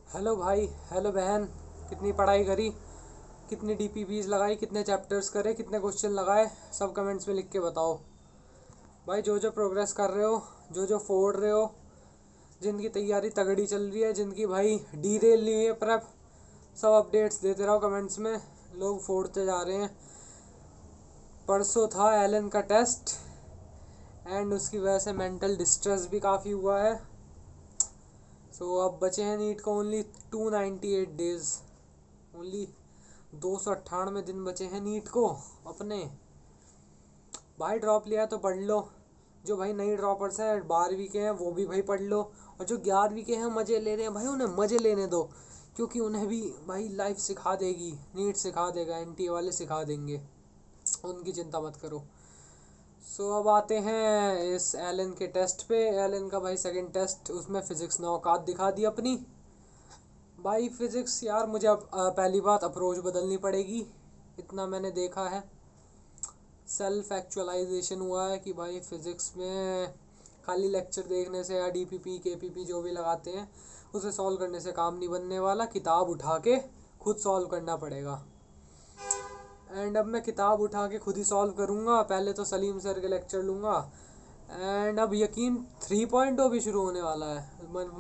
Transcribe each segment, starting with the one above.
Hello भाई, hello बहन। कितनी पढ़ाई करी, कितनी डीपीपीज लगाई, कितने चैप्टर्स करे, कितने क्वेश्चन लगाए, सब कमेंट्स में लिख के बताओ। भाई जो जो प्रोग्रेस कर रहे हो, जो जो फोड़ रहे हो, जिनकी तैयारी तगड़ी चल रही है, जिनकी भाई डीरेल नहीं हुई है प्रेप, सब अपडेट्स देते रहो कमेंट्स में। लोग फोड़ते जा रहे हैं। परसों था एलन का टेस्ट एंड उसकी वजह से मेंटल डिस्ट्रेस भी काफ़ी हुआ है। सो अब बचे हैं नीट को ओनली 298 डेज, ओनली 298 दिन बचे हैं नीट को अपने। भाई ड्रॉप लिया तो पढ़ लो। जो भाई नई ड्रॉपर्स हैं 12वीं के हैं वो भी भाई पढ़ लो। और जो 11वीं के हैं मज़े ले रहे हैं भाई, उन्हें मज़े लेने दो, क्योंकि उन्हें भी भाई लाइफ सिखा देगी, नीट सिखा देगा, एनटीए वाले सिखा देंगे, उनकी चिंता मत करो। सो अब आते हैं इस एलन के टेस्ट पे। एलन का भाई सेकंड टेस्ट, उसमें फ़िज़िक्स ने औकात दिखा दी अपनी। भाई फिज़िक्स यार मुझे अब पहली बात अप्रोच बदलनी पड़ेगी, इतना मैंने देखा है। सेल्फ एक्चुअलाइजेशन हुआ है कि भाई फिज़िक्स में खाली लेक्चर देखने से या डीपीपी केपीपी जो भी लगाते हैं उसे सॉल्व करने से काम नहीं बनने वाला। किताब उठा के खुद सॉल्व करना पड़ेगा। एंड अब मैं किताब उठा के खुद ही सॉल्व करूँगा। पहले तो सलीम सर के लेक्चर लूँगा। एंड अब यकीन 3.0 भी शुरू होने वाला है।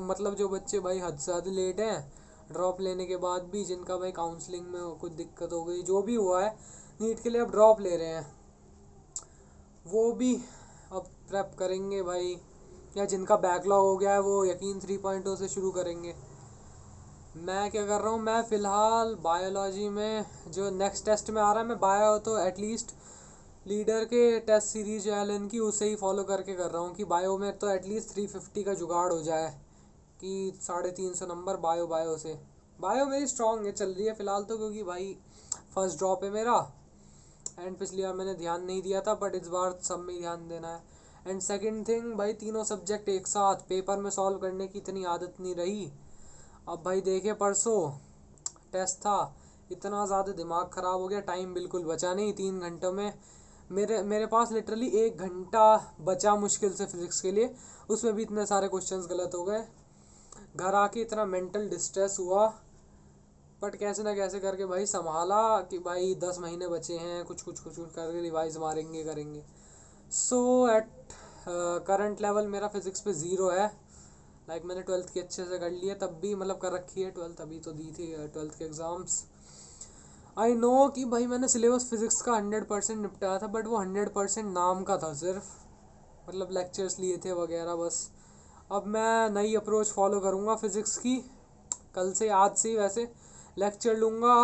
मतलब जो बच्चे भाई हद से ज़्यादा लेट हैं ड्रॉप लेने के बाद भी, जिनका भाई काउंसलिंग में कुछ दिक्कत हो गई, जो भी हुआ है नीट के लिए, अब ड्रॉप ले रहे हैं, वो भी अब प्रेप करेंगे भाई। या जिनका बैकलॉग हो गया है वो यकीन 3.0 से शुरू करेंगे। मैं क्या कर रहा हूँ, मैं फ़िलहाल बायोलॉजी में जो नेक्स्ट टेस्ट में आ रहा है, मैं बायो तो एटलीस्ट लीडर के टेस्ट सीरीज जो एलन की उसे ही फॉलो करके कर रहा हूँ कि बायो में तो एटलीस्ट 350 का जुगाड़ हो जाए, कि 350 नंबर बायो बायो से। बायो मेरी स्ट्रांग है, चल रही है फ़िलहाल तो, क्योंकि भाई फर्स्ट ड्रॉप है मेरा। एंड पिछली बार मैंने ध्यान नहीं दिया था, बट इस बार सब में ध्यान देना है। एंड सेकंड थिंग भाई, तीनों सब्जेक्ट एक साथ पेपर में सॉल्व करने की इतनी आदत नहीं रही। अब भाई देखे परसों टेस्ट था, इतना ज़्यादा दिमाग ख़राब हो गया, टाइम बिल्कुल बचा नहीं 3 घंटों में। मेरे मेरे पास लिटरली 1 घंटा बचा मुश्किल से फिज़िक्स के लिए, उसमें भी इतने सारे क्वेश्चंस गलत हो गए। घर आके इतना मेंटल डिस्ट्रेस हुआ, बट कैसे ना कैसे करके भाई संभाला कि भाई 10 महीने बचे हैं, कुछ कुछ कुछ कुछ करके रिवाइज मारेंगे करेंगे। सो एट करंट लेवल मेरा फिज़िक्स पे ज़ीरो है। लाइक मैंने ट्वेल्थ की अच्छे से कर ली है, तब भी मतलब कर रखी है ट्वेल्थ, अभी तो दी थी ट्वेल्थ के एग्ज़ाम्स। आई नो कि भाई मैंने सिलेबस फिज़िक्स का 100% निपटाया था, बट वो 100% नाम का था सिर्फ, मतलब लेक्चर्स लिए थे वगैरह बस। अब मैं नई अप्रोच फॉलो करूँगा फ़िज़िक्स की, कल से, आज से ही वैसे लेक्चर लूँगा।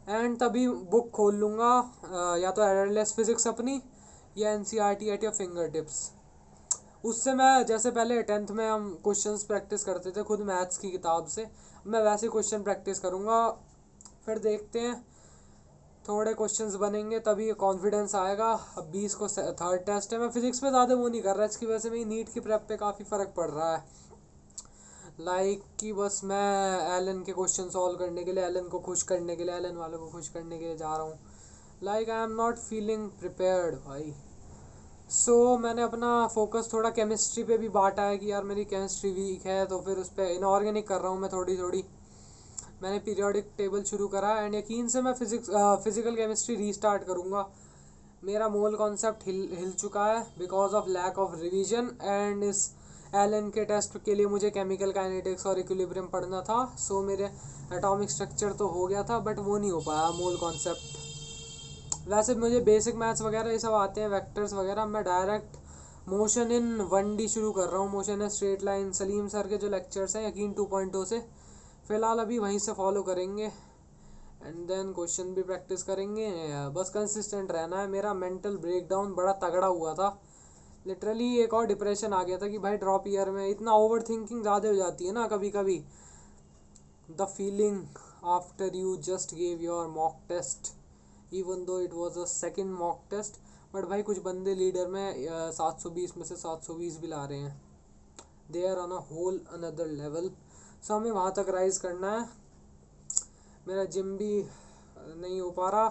एंड तभी बुक खोल लूँगा, या तो एररलेस फिज़िक्स अपनी, या N C R T at या फिंगर टिप्स। उससे मैं जैसे पहले 10th में हम क्वेश्चंस प्रैक्टिस करते थे खुद मैथ्स की किताब से, मैं वैसे क्वेश्चन प्रैक्टिस करूँगा। फिर देखते हैं, थोड़े क्वेश्चंस बनेंगे तभी कॉन्फिडेंस आएगा। अब 20 को थर्ड टेस्ट है, मैं फिज़िक्स पे ज़्यादा वो नहीं कर रहा, इसकी वजह से मेरी नीट की प्रेप पे काफ़ी फ़र्क पड़ रहा है। लाइक कि बस मैं एलन के क्वेश्चन सॉल्व करने के लिए, एलन को खुश करने के लिए, एलन वालों को खुश करने के लिए जा रहा हूँ। Like I am not feeling prepared भाई। मैंने अपना फोकस थोड़ा केमिस्ट्री पे भी बांटा है कि यार मेरी केमिस्ट्री वीक है, तो फिर उस पर इनऑर्गेनिक कर रहा हूँ मैं थोड़ी थोड़ी। मैंने पीरियोडिक टेबल शुरू करा एंड यकीन से मैं फिजिकल केमिस्ट्री रीस्टार्ट करूँगा। मेरा मोल कॉन्सेप्ट हिल चुका है because of lack of revision. And इस एलन के टेस्ट के लिए मुझे केमिकल काइनेटिक्स और इक्विलिब्रियम पढ़ना था। मेरे एटॉमिक स्ट्रक्चर तो हो गया था, बट वो नहीं हो पाया मोल कॉन्सेप्ट। वैसे मुझे बेसिक मैथ्स वगैरह ये सब आते हैं, वेक्टर्स वगैरह। मैं डायरेक्ट मोशन इन 1D शुरू कर रहा हूँ, motion in straight line, Salim sir के जो लेक्चर्स हैं यकीन 2.0 से फ़िलहाल अभी वहीं से फॉलो करेंगे। एंड देन क्वेश्चन भी प्रैक्टिस करेंगे। बस कंसिस्टेंट रहना है। मेरा मेंटल ब्रेकडाउन बड़ा तगड़ा हुआ था, लिटरली एक और डिप्रेशन आ गया था कि भाई ड्रॉप ईयर में इतना ओवर थिंकिंग ज़्यादा हो जाती है ना कभी कभी। The feeling after you just gave your mock test, even though it was a second mock test, but भाई कुछ बंदे लीडर में 720 में से 720 भी ला रहे हैं। They are on a whole another level. हमें वहाँ तक राइज करना है। मेरा जिम भी नहीं हो पा रहा,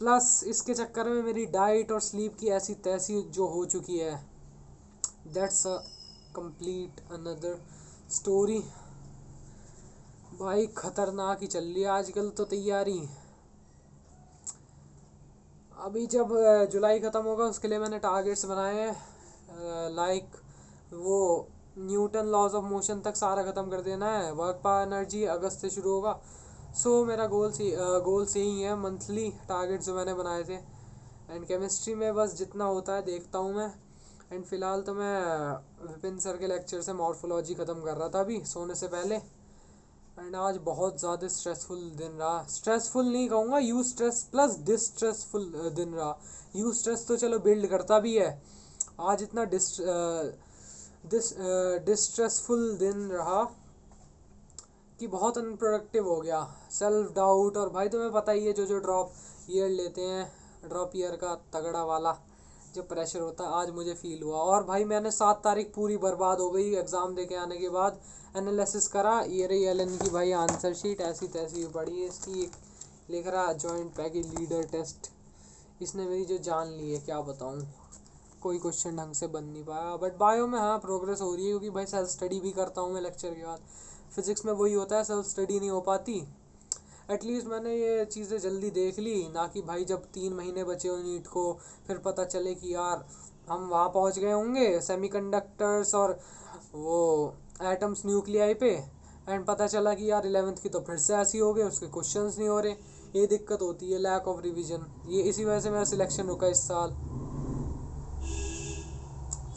प्लस इसके चक्कर में मेरी डाइट और स्लीप की ऐसी तैसी जो हो चुकी है, that's a complete another story. भाई खतरनाक ही चल रही है आजकल तो तैयारी। अभी जब जुलाई ख़त्म होगा उसके लिए मैंने टारगेट्स बनाए हैं, लाइक वो न्यूटन लॉज ऑफ मोशन तक सारा ख़त्म कर देना है। वर्क पावर एनर्जी अगस्त से शुरू होगा। सो मेरा गोल से ही है मंथली टारगेट्स जो मैंने बनाए थे। एंड केमिस्ट्री में बस जितना होता है देखता हूँ मैं। एंड फ़िलहाल तो मैं विपिन सर के लेक्चर से मॉर्फोलॉजी ख़त्म कर रहा था अभी सोने से पहले। एंड आज बहुत ज़्यादा स्ट्रेसफुल दिन रहा। स्ट्रेसफुल नहीं कहूँगा, यू स्ट्रेस प्लस डिस्ट्रेसफुल दिन रहा। यू स्ट्रेस तो चलो बिल्ड करता भी है, आज इतना डिस्ट्रेसफुल दिन रहा कि बहुत अनप्रोडक्टिव हो गया। सेल्फ डाउट, और भाई तुम्हें पता ही है जो ड्रॉप ईयर लेते हैं, ड्रॉप ईयर का तगड़ा वाला जो प्रेशर होता है, आज मुझे फील हुआ। और भाई मैंने 7 तारीख पूरी बर्बाद हो गई एग्ज़ाम दे के आने के बाद। एनालिसिस करा, ये रही एलन की भाई आंसर शीट, ऐसी तैसी पड़ी है इसकी। लिख रहा जॉइंट पैकेज लीडर टेस्ट, इसने मेरी जो जान ली है क्या बताऊँ। कोई क्वेश्चन ढंग से बन नहीं पाया। बट बायो में हाँ प्रोग्रेस हो रही है, क्योंकि भाई सेल्फ स्टडी भी करता हूँ मैं लेक्चर के बाद। फिज़िक्स में वही होता है, सेल्फ स्टडी नहीं हो पाती। एटलीस्ट मैंने ये चीज़ें जल्दी देख ली, ना कि भाई जब 3 महीने बचे हो नीट को फिर पता चले कि यार हम वहाँ पहुँच गए होंगे सेमीकंडक्टर्स और वो एटम्स न्यूक्लियाई पे, एंड पता चला कि यार 11th की तो फिर से ऐसी हो गए, उसके क्वेश्चंस नहीं हो रहे। ये दिक्कत होती है, लैक ऑफ रिवीजन। ये इसी वजह से मेरा सिलेक्शन रुका इस साल।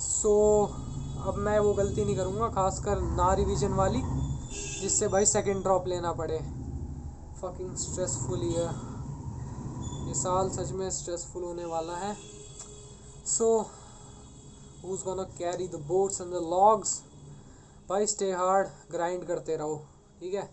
सो अब मैं वो गलती नहीं करूँगा, खासकर ना रिवीजन वाली, जिससे भाई सेकंड ड्रॉप लेना पड़े। फकिंग स्ट्रेसफुल ये साल सच में स्ट्रेसफुल होने वाला है। सो who's gonna carry the boats and the logs. भाई स्टे हार्ड, ग्राइंड करते रहो, ठीक है।